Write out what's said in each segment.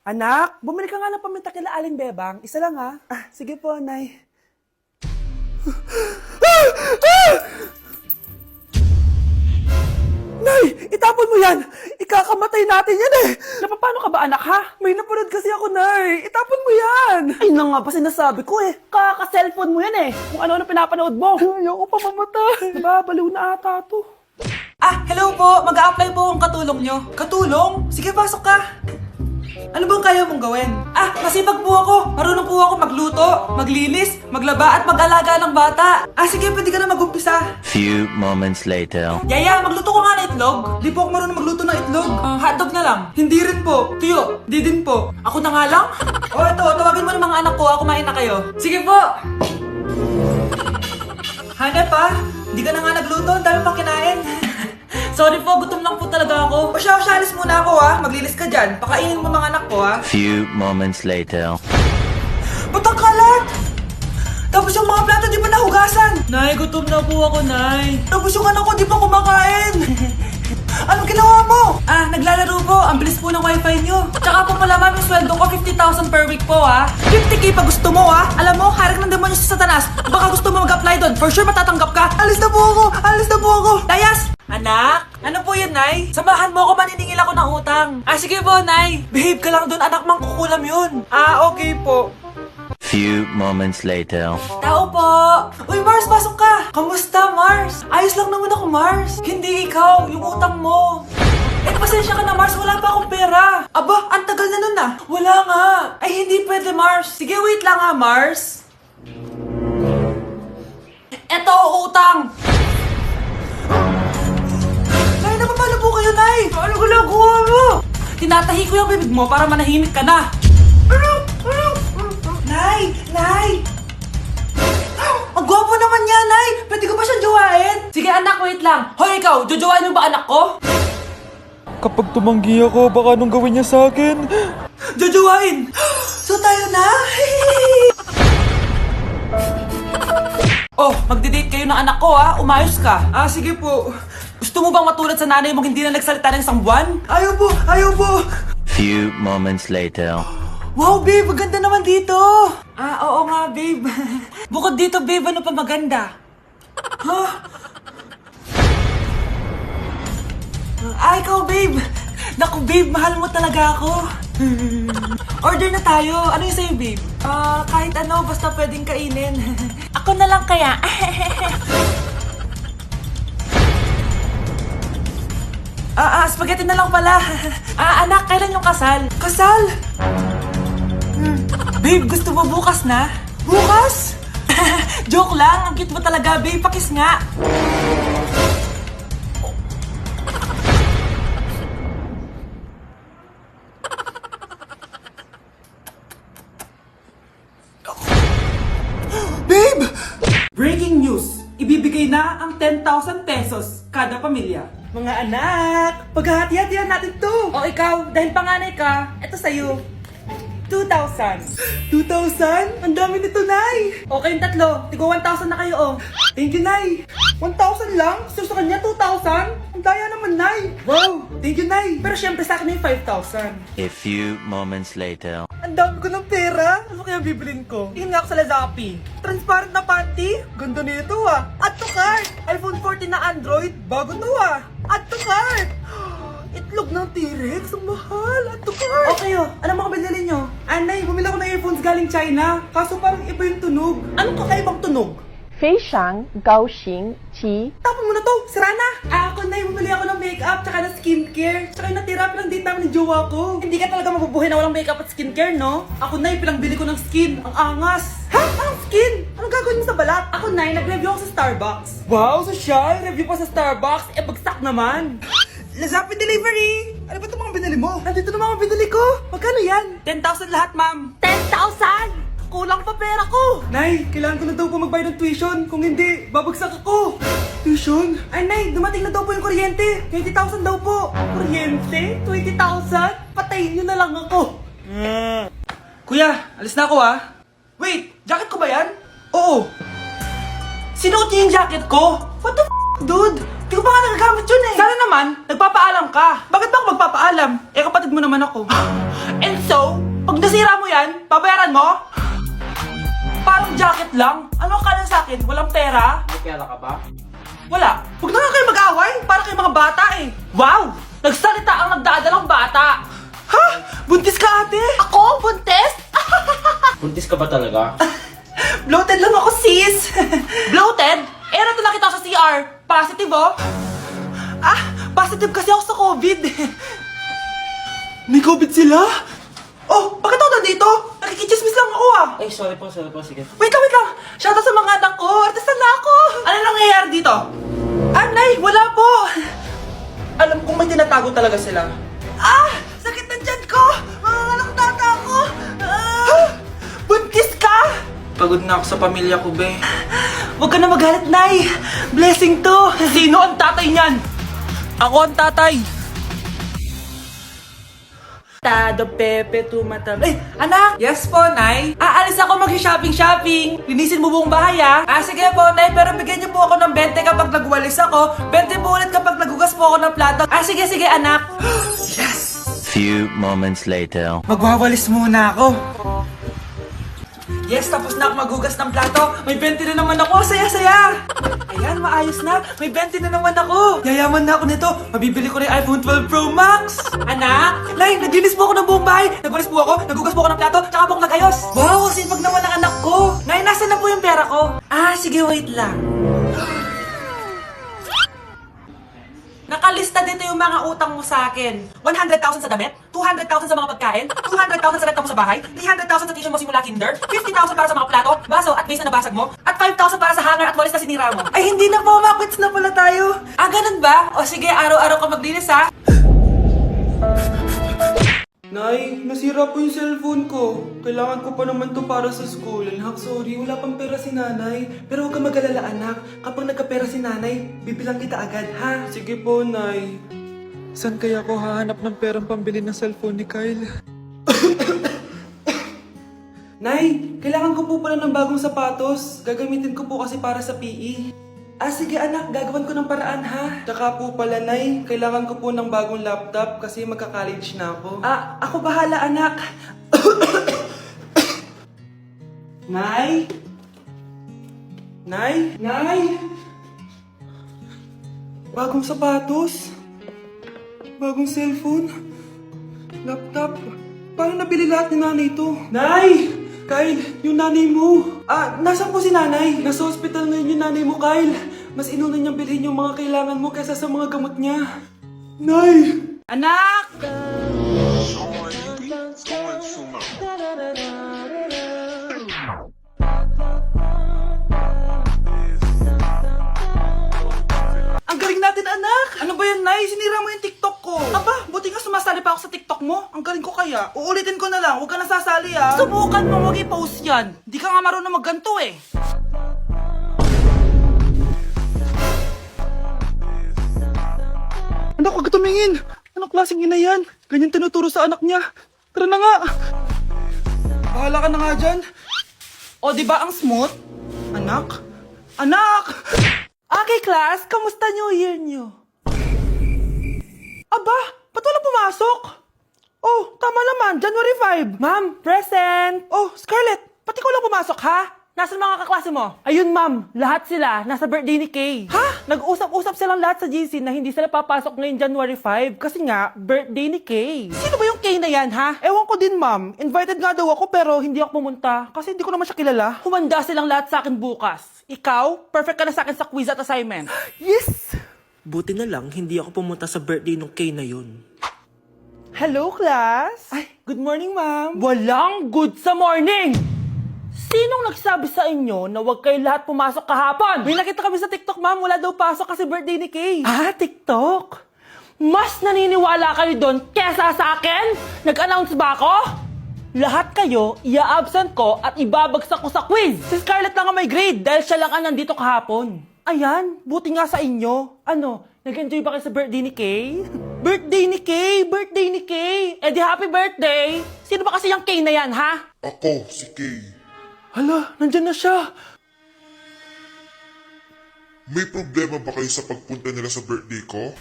Anak, bumili ka nga ng paminta kila Aling Bebang. Isa lang ha. Sige po, Nay. Nay, itapon mo yan! Ikakamatay natin yan eh! Napapano ka ba anak ha? May napanood kasi ako, Nay. Itapon mo yan! Ay na nga pa sinasabi ko eh. Kaka-cellphone mo yan eh. Kung ano-ano pinapanood mo. Ayoko pa mamatay. Babaliw na ata to. Hello po. Mag-a-apply po ang katulong nyo. Katulong? Sige, pasok ka. Ano bang kaya mong gawin? Masipag po ako. Marunong po ako magluto, maglinis, maglaba at mag-alaga ng bata. Sige, pwede ka na mag-umpisa. Few moments later. Yaya, magluto ko nga ng itlog. Di po ako marunong magluto ng itlog. Hotdog na lang. Hindi rin po. Tuyo, di din po. Ako na nga lang? Ito, tawagin mo ng mga anak ko. Kumain na kayo. Sige po. Hanep Di ka na nga nagluto. Ang dami pang kinain. Sorry po, gutom lang po talaga ako. Alis muna ako Maglinis ka dyan. Pakainin mo mga anak ko Few moments later. Ba't ang kalat? Tapos yung mga plato di pa nahugasan. Nay, gutom na po ako, Nay. Tapos yung anak ko di pa kumakain. Anong ginawa mo? Naglalaro po. Ang bilis po ng wifi nyo. Tsaka po pala ma'am, yung sweldo ko 50,000 per week po 50k pa gusto mo Alam mo, harak ng demonyo si Satanas. Baka gusto mo mag-apply doon. For sure matatanggap ka. Alis na po ako. Dayas! Anak? Ano po yan, Nay? Samahan mo ako, maniningil ako ng utang. Sige po, Nay. Behave ka lang doon, anak, mangkukulam yun. Okay po. Few moments later. Tao po! Uy, Mars, pasok ka! Kamusta, Mars? Ayos lang naman ako, Mars. Hindi ikaw, yung utang mo. Pasensya ka na, Mars. Wala pa akong pera. Aba, ang tagal na nun Wala nga. Ay, hindi pwede, Mars. Sige, wait lang Mars. Eto, utang. Nay, napapala po kayo, Nay. Ano ginagawa mo? Tinatahi ko yung bibig mo para manahimik ka na. Nay! Ang gwapo naman niya, Nay! Pwede ko ba siyang jowain? Sige anak, wait lang. Hoy ikaw, jojowain mo ba anak ko? Kapag tumanggi ako, baka anong gawin niya sa akin? Jojowain! So tayo na? Magdi-date kayo ng anak ko Umayos ka. Sige po. Gusto mo bang matulad sa nanay mong hindi na nagsalita ng isang buwan? Ayaw po! Few moments later. Wow, babe! Maganda naman dito! Oo nga, babe. Bukod dito, babe, ano pa maganda? Ikaw, babe! Naku, babe, mahal mo talaga ako. Order na tayo. Ano yung sa'yo, babe? Kahit ano, basta pwedeng kainin. Ako na lang kaya. Spaghetti na lang pala. Anak, kailan yung kasal? Kasal? Babe, gusto mo bukas na? Bukas? Joke lang, ang cute mo talaga, babe. Pakis nga. Babe! Breaking news! Ibibigay na ang 10,000 pesos kada pamilya. Mga anak, paghahati-hatihan natin to. Ikaw, dahil panganay ka, eto sa'yo. 2,000. 2,000? Ang dami nito, Nay! Okay, yung tatlo. Tigo 1,000 na kayo, Thank you, Nay. 1,000 lang? So sa kanya, 2,000? Ang daya naman, Nay. Wow, thank you, Nay. Pero syempre sa akin yung 5,000. A few moments later. Ang dami ko ng pera. Ano kaya bibilin ko? Tingin nga ako sa Lazappi. Transparent na panty? Ganda nito Add to cart. iPhone 14 na Android. Bago to Add to cart. Itlog ng T-Rex. Ang mahal. Add to cart. Okay ano mga binili nyo? Anay, bumili ako ng earphones galing China. Kaso parang iba yung tunog. Anong kakaibang tunog? 非常高兴其 Tapon mo na to! Sira na! Ako na bumili ako ng makeup tsaka ng skincare. Tsaka yung natira pilang date namin ng jowa ko. Hindi ka talaga mabubuhay na walang makeup at skincare, no? Ako na pilang bili ko ng skin. Ang angas! Anong skin? Anong gagawin mo sa balat? Ako na nag-review ako sa Starbucks. Wow, social! Review pa sa Starbucks? Bagsak naman! Lazappi delivery! Ano ba itong mga binili mo? Nandito na mga binili ko! Magkano yan? 10,000 lahat, ma'am! 10,000! Kulang pa pera ko! Nay, kailangan ko na daw po magbayad ng tuition. Kung hindi, babagsak ako. Tuition? Ay, Nay, dumating na daw po yung kuryente. 20,000 daw po. Kuryente? 20,000? Patayin niyo na lang ako. Kuya, alis na ako Wait, jacket ko ba yan? Oo. Sinuot niyo yung jacket ko? What the dude? Di ko pa nga nagagamit yun Sana naman, nagpapaalam ka. Bakit ba ako magpapaalam? Kapatid mo naman ako. And so, pag nasira mo yan, babayaran mo? Parang jacket lang. Ano akala sa akin? Walang pera? May pera ka ba? Wala. Huwag na nga kayo mag-away. Para kayo mga bata eh. Wow! Nagsalita ang nagdadalang bata. Ha? Buntis ka ate? Ako? Buntis? Buntis ka ba talaga? Bloated lang ako sis. Bloated? Eh, nato nakita ko sa CR. Positive oh. Ah, positive kasi ako sa COVID. May COVID sila? Oh, bakit ako nandito? Nakikichismis lang ako ah. Ay, sorry po, sige. Wait lang. Shoutout sa mga anak ko. Artista na ako. Ano nangyayari dito? Nay, wala po. Alam kong may tinatago talaga sila. Ah! Sakit ng tiyan ko! Mga tata ako! Ah! Buntis ka! Pagod na ako sa pamilya ko, be. Huwag ka na magalit, Nay. Blessing to. Sino ang tatay niyan? Ako ang tatay. Tado Pepe tumatab. Eh, anak! Yes po, Nay. Aalis ako mag-shopping. Linisin mo buong bahay, ah. Sige po, Nay. Pero bigyan niyo po ako ng 20 kapag nagwalis ako. 20 po ulit kapag nagugas po ako ng plato. Sige, anak. Yes! Few moments later. Magwawalis muna ako. Yes, tapos na ako magugas ng plato. May 20 na naman ako. Saya-saya. Ayan, maayos na. May 20 na naman ako. Yayaman na ako nito. Mabibili ko na yung iPhone 12 Pro Max. Anak, Nay, naglinis po ako ng buong bahay. Nagwalis po ako, nagugas po ako ng plato, tsaka po ako nagayos. Wow, sipag naman ng anak ko. Nay, nasa na po yung pera ko? Sige, wait lang. Nakalista dito yung mga utang mo sa akin. 100,000 sa damit, 200,000 sa mga pagkain, 200,000 sa renta mo sa bahay, 300,000 sa tuition mo simula kinder, 50,000 para sa mga plato, baso at base na nabasag mo, at 5,000 para sa hanger at walis na sinira mo. Ay, hindi na po, makwits na pala tayo. Ganun ba? O sige, araw-araw ka maglinis ha. Nay, nasira po yung cellphone ko. Kailangan ko pa naman to para sa school. Anak, sorry, wala pang pera si nanay. Pero huwag ka mag-alala, anak. Kapag nagka-pera si nanay, bibilang kita agad, ha? Sige po, Nay. Saan kaya ako hahanap ng perang pambili ng cellphone ni Kyle? Nay, kailangan ko po pala ng bagong sapatos. Gagamitin ko po kasi para sa PE. Sige anak, gagawin ko ng paraan ha. Tsaka po pala, Nay, kailangan ko po ng bagong laptop kasi magka-college na ako. Ako bahala anak. Nay? Nay? Bagong sapatos? Bagong cellphone? Laptop? Paano nabili lahat ni nanay ito? Nay! Kyle, yung nanay mo. Nasaan po si nanay? Nasa hospital ngayon yung nanay mo, Kyle. Mas inuna niyang bilhin yung mga kailangan mo kaysa sa mga gamot niya. Nay! Anak! Ang galing natin, anak! Ano ba yan, Nay? Sinira mo yung TikTok ko. Aba, buti nga sumasali pa ako sa TikTok mo. Ang galing ko kaya. Uulitin ko na lang. Huwag ka nasasali, ah. Subukan mo, huwag i-post yan. Di ka nga marunong magganto, eh. Anak, huwag tumingin. Anong klaseng ina yan? Ganyan tinuturo sa anak niya. Tara na nga. Bahala ka na nga dyan. O, di ba ang smooth? Anak? Okay, class. Kamusta New Year niyo? Aba, ba't wala pumasok? Oh, tama naman. January 5. Ma'am, present. Oh, Scarlett, ba't ikaw lang pumasok, ha? Nasaan mga kaklase mo? Ayun, ma'am. Lahat sila. Nasa birthday ni Kay. Ha? Nag-usap-usap silang lahat sa GC na hindi sila papasok ngayong January 5 kasi nga, birthday ni Kay. Sino ba yung Kay na yan, ha? Ewan ko din, ma'am. Invited nga daw ako pero hindi ako pumunta kasi hindi ko naman siya kilala. Humanda silang lahat sa akin bukas. Ikaw, perfect ka na sa akin sa quiz at assignment. Yes! Buti na lang, hindi ako pumunta sa birthday nung Kay na yun. Hello, class! Ay, good morning, ma'am. Walang good sa morning! Sinong nagsabi sa inyo na huwag kayo lahat pumasok kahapon? May nakita kami sa TikTok, ma'am. Wala daw pasok kasi birthday ni Kay. TikTok? Mas naniniwala kayo doon kesa sa akin? Nag-announce ba ako? Lahat kayo, ia-absent ko at ibabagsak ko sa quiz. Si Scarlett lang ang may grade dahil siya lang ang nandito kahapon. Ayan, buti nga sa inyo. Ano, nag-enjoy ba kayo sa birthday ni Kay? Birthday ni Kay! Eh di happy birthday! Sino ba kasi yung Kay na yan, ha? Ako, si Kay. Hala, nandyan na siya. May problema ba kayo sa pagpunta nila sa birthday ko?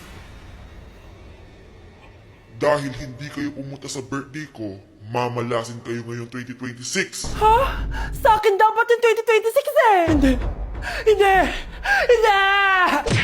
Dahil hindi kayo pumunta sa birthday ko, mamalasin kayo ngayong 2026. Ha? Sa akin dapat yung 2026 eh! Hindi! Hindi! Hindi!